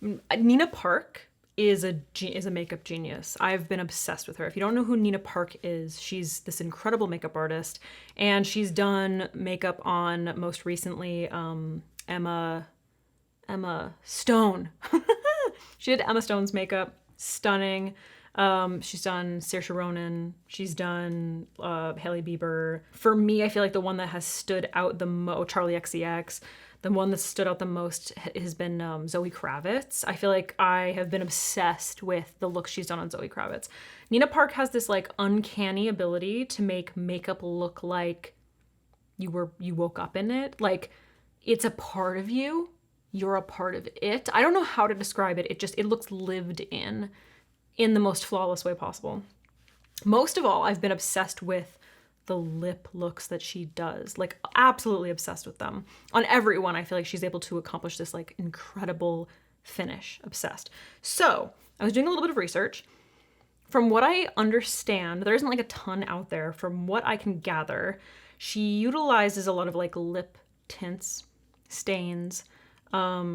Nina Park is a makeup genius. I've been obsessed with her. If you don't know who Nina Park is, she's this incredible makeup artist, and she's done makeup on most recently Emma Stone. She did Emma Stone's makeup, stunning. She's done Saoirse Ronan. She's done Hailey Bieber. For me, I feel like the one that has stood out the most, Charlie XCX. The one that stood out the most has been Zoe Kravitz. I feel like I have been obsessed with the looks she's done on Zoe Kravitz. Nina Park has this like uncanny ability to make makeup look like you woke up in it. Like it's a part of you. You're a part of it. I don't know how to describe it. It looks lived in the most flawless way possible. Most of all, I've been obsessed with the lip looks that she does, like absolutely obsessed with them. On everyone, I feel like she's able to accomplish this like incredible finish. Obsessed. So I was doing a little bit of research. From what I understand, there isn't like a ton out there. From what I can gather, she utilizes a lot of like lip tints, stains.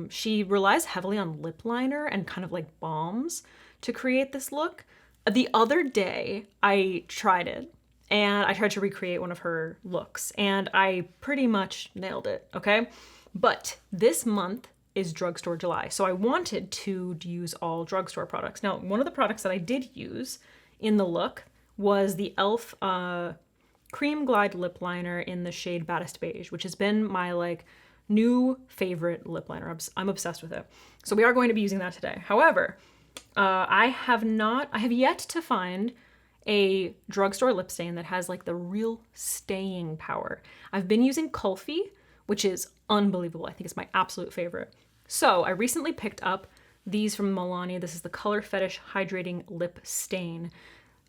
She relies heavily on lip liner and kind of like balms to create this look. The other day, I tried it. And I tried to recreate one of her looks, and I pretty much nailed it, okay? But this month is Drugstore July, so I wanted to use all Drugstore products. Now, one of the products that I did use in the look was the e.l.f. Cream Glide Lip Liner in the shade Baddest Beige, which has been my like new favorite lip liner. I'm obsessed with it. So we are going to be using that today. However, I have yet to find a drugstore lip stain that has like the real staying power. I've been using Kulfi, which is unbelievable. I think it's my absolute favorite. So I recently picked up these from Milani. This is the Color Fetish Hydrating Lip Stain.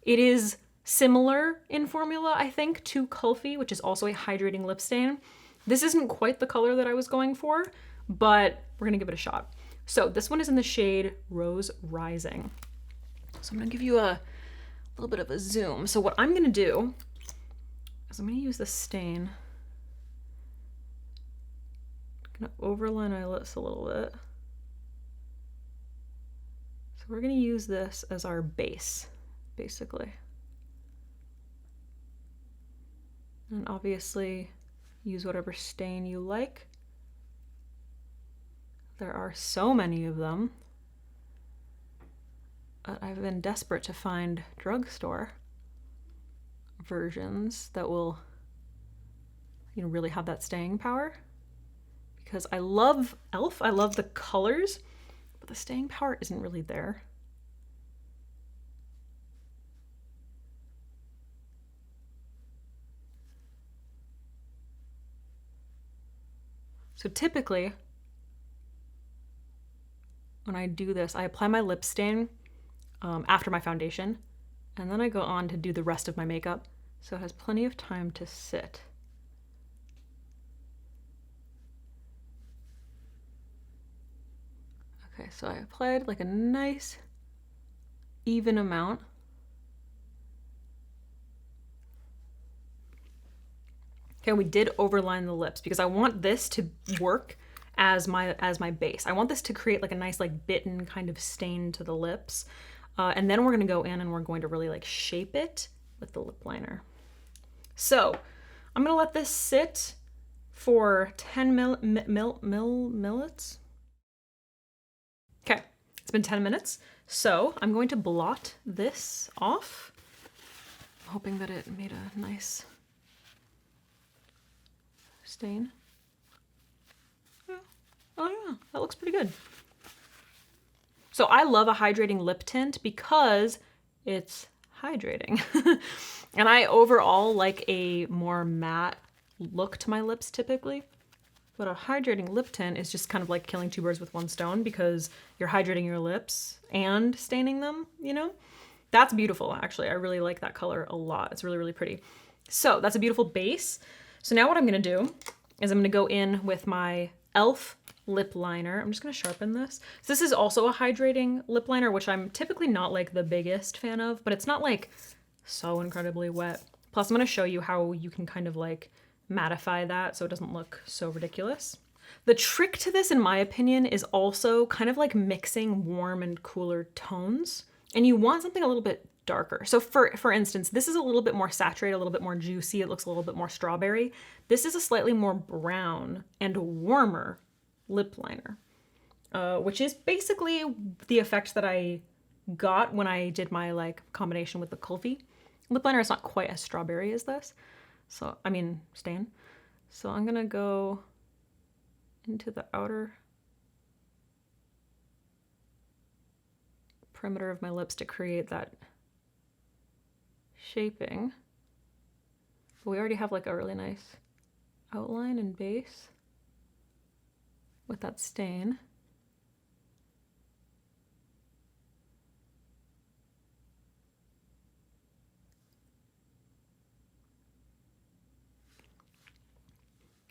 It is similar in formula, I think, to Kulfi, which is also a hydrating lip stain. This isn't quite the color that I was going for, but we're gonna give it a shot. So this one is in the shade Rose Rising. So I'm gonna give you a little bit of a zoom. So what I'm gonna do is I'm gonna use this stain. I'm gonna overline my lips a little bit. So we're gonna use this as our base, basically. And obviously use whatever stain you like. There are so many of them. I've been desperate to find drugstore versions that will, really have that staying power. Because I love e.l.f., I love the colors, but the staying power isn't really there. So typically, when I do this, I apply my lip stain after my foundation, and then I go on to do the rest of my makeup, so it has plenty of time to sit. Okay, so I applied like a nice even amount. Okay, we did overline the lips because I want this to work as my base. I want this to create like a nice like bitten kind of stain to the lips. And then we're gonna go in and we're going to really like shape it with the lip liner. So I'm gonna let this sit for 10 minutes. Okay, it's been 10 minutes. So I'm going to blot this off. I'm hoping that it made a nice stain. Yeah. Oh yeah, that looks pretty good. So I love a hydrating lip tint because it's hydrating. And I overall like a more matte look to my lips typically. But a hydrating lip tint is just kind of like killing two birds with one stone because you're hydrating your lips and staining them, That's beautiful, actually. I really like that color a lot. It's really, really pretty. So that's a beautiful base. So now what I'm gonna do is I'm gonna go in with my e.l.f. lip liner. I'm just gonna sharpen this. So this is also a hydrating lip liner, which I'm typically not like the biggest fan of, but it's not like so incredibly wet. Plus I'm gonna show you how you can kind of like mattify that so it doesn't look so ridiculous. The trick to this, in my opinion, is also kind of like mixing warm and cooler tones. And you want something a little bit darker. So for instance, this is a little bit more saturated, a little bit more juicy. It looks a little bit more strawberry. This is a slightly more brown and warmer lip liner, which is basically the effect that I got when I did my like combination with the Kulfi lip liner. It's not quite as strawberry as this. So, I mean, stain. So I'm gonna go into the outer perimeter of my lips to create that shaping. But we already have like a really nice outline and base with that stain.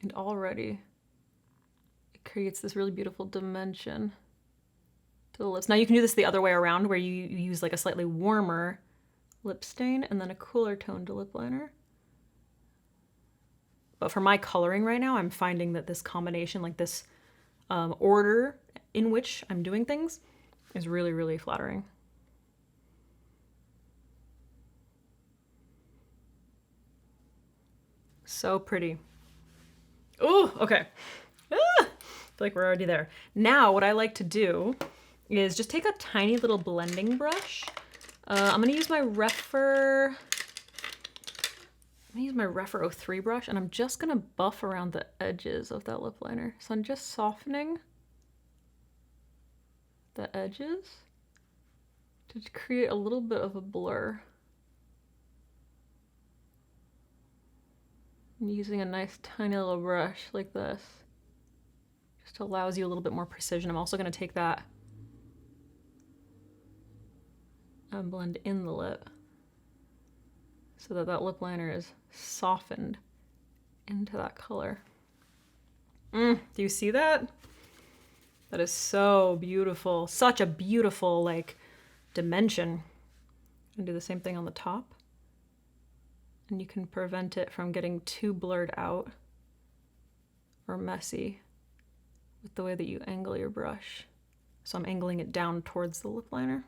And already it creates this really beautiful dimension to the lips. Now you can do this the other way around where you use like a slightly warmer lip stain and then a cooler toned lip liner. But for my coloring right now, I'm finding that this combination, like this order in which I'm doing things is really, really flattering. So pretty. Oh, okay. I feel like we're already there. Now what I like to do is just take a tiny little blending brush. I'm gonna use my Rephr 03 brush, and I'm just gonna buff around the edges of that lip liner. So I'm just softening the edges to create a little bit of a blur. I'm using a nice tiny little brush like this. Just allows you a little bit more precision. I'm also gonna take that and blend in the lip so that that lip liner is softened into that color. Do you see that? That is so beautiful. Such a beautiful like dimension. And do the same thing on the top. And you can prevent it from getting too blurred out or messy with the way that you angle your brush. So I'm angling it down towards the lip liner.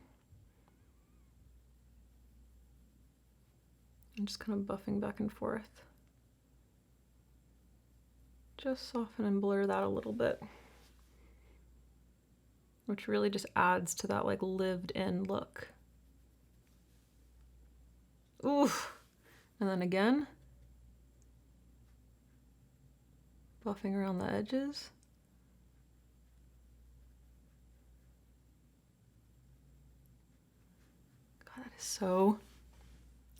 I'm just kind of buffing back and forth. Just soften and blur that a little bit, which really just adds to that like lived in look. Ooh. And then again, buffing around the edges. God, that is so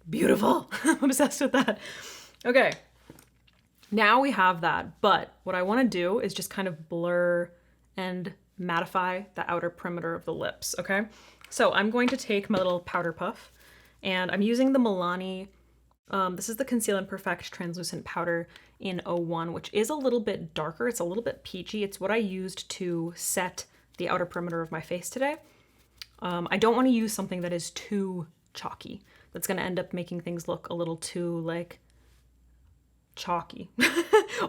beautiful. I'm obsessed with that. Okay, now we have that, but what I want to do is just kind of blur and mattify the outer perimeter of the lips, okay? So I'm going to take my little powder puff, and I'm using the Milani, this is the Conceal and Perfect Translucent Powder in 01, which is a little bit darker. It's a little bit peachy. It's what I used to set the outer perimeter of my face today. I don't want to use something that is too chalky. That's going to end up making things look a little too like chalky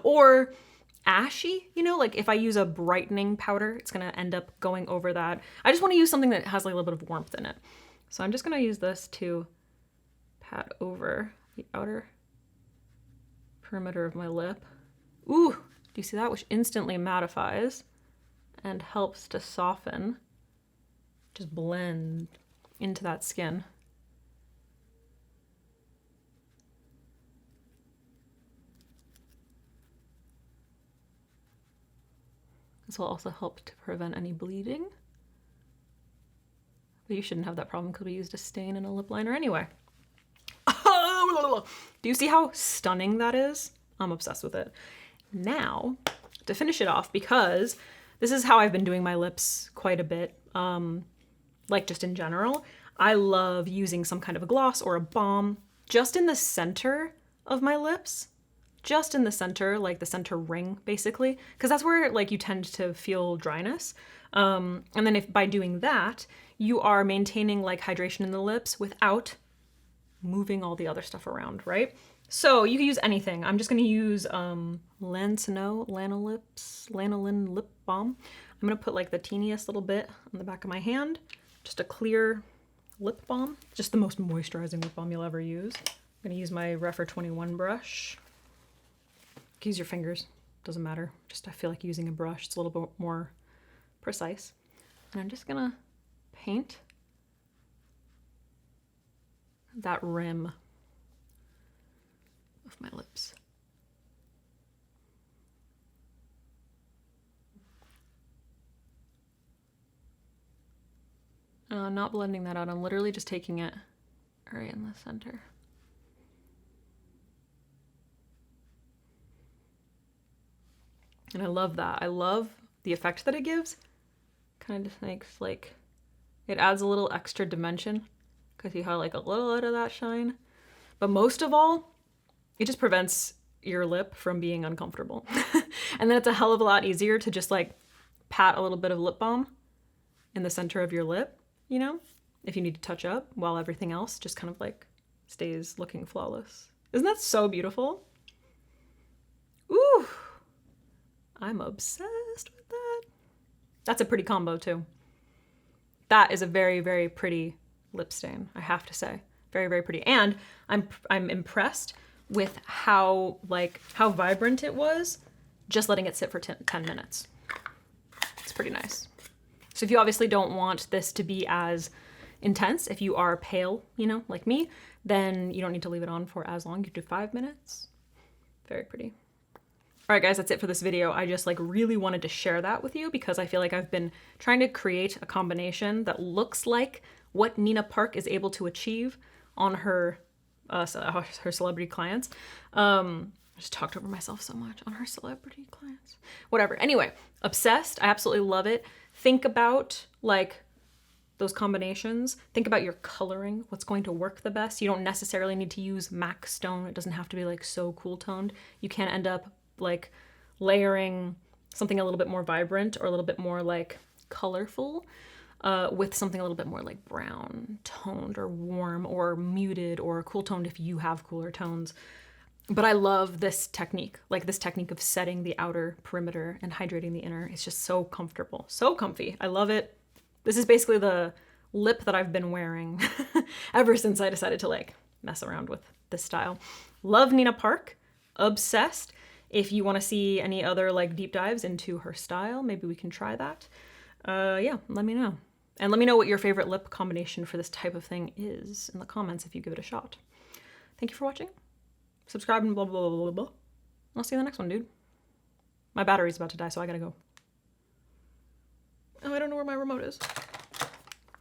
or ashy, you know, like if I use a brightening powder, it's going to end up going over that. I just want to use something that has like a little bit of warmth in it. So I'm just going to use this to pat over the outer perimeter of my lip. Ooh, do you see that? Which instantly mattifies and helps to soften, just blend into that skin. This will also help to prevent any bleeding. But you shouldn't have that problem because we used a stain in a lip liner anyway. Do you see how stunning that is? I'm obsessed with it. Now, to finish it off, because this is how I've been doing my lips quite a bit, like just in general, I love using some kind of a gloss or a balm just in the center of my lips. Just in the center, like the center ring, basically, because that's where like you tend to feel dryness. And then if by doing that, you are maintaining like hydration in the lips without moving all the other stuff around, right? So you can use anything. I'm just gonna use Lanolin lip balm. I'm gonna put like the teeniest little bit on the back of my hand, just a clear lip balm, just the most moisturizing lip balm you'll ever use. I'm gonna use my Refer 21 brush. You can use your fingers, doesn't matter. Just I feel like using a brush, it's a little bit more precise. And I'm just gonna paint that rim of my lips. Not blending that out, I'm literally just taking it right in the center. And I love that. I love the effect that it gives. Kind of makes like, it adds a little extra dimension because you have like a little bit of that shine. But most of all, it just prevents your lip from being uncomfortable. And then it's a hell of a lot easier to just like pat a little bit of lip balm in the center of your lip, you know, if you need to touch up while everything else just kind of like stays looking flawless. Isn't that so beautiful? Ooh, I'm obsessed with that. That's a pretty combo too. That is a very, very pretty lip stain, I have to say. Very, very pretty. And I'm impressed with how vibrant it was just letting it sit for 10 minutes. It's pretty nice. So if you obviously don't want this to be as intense, if you are pale, you know, like me, then you don't need to leave it on for as long. You do 5 minutes. Very pretty. All right, guys, that's it for this video. I just like really wanted to share that with you because I feel like I've been trying to create a combination that looks like what Nina Park is able to achieve on her celebrity clients. I just talked over myself so much. On her celebrity clients. Whatever. Anyway, obsessed. I absolutely love it. Think about like those combinations. Think about your coloring, what's going to work the best. You don't necessarily need to use MAC stone. It doesn't have to be like so cool toned. You can end up like layering something a little bit more vibrant or a little bit more like colorful with something a little bit more like brown toned or warm or muted or cool toned if you have cooler tones. But I love this technique, like this technique of setting the outer perimeter and hydrating the inner. It's just so comfortable, so comfy. I love it. This is basically the lip that I've been wearing ever since I decided to like mess around with this style. Love Nina Park, obsessed. If you want to see any other like deep dives into her style, maybe we can try that. Yeah, let me know. And let me know what your favorite lip combination for this type of thing is in the comments if you give it a shot. Thank you for watching. Subscribe and blah, blah, blah, blah, blah. I'll see you in the next one, dude. My battery's about to die, so I gotta go. Oh, I don't know where my remote is.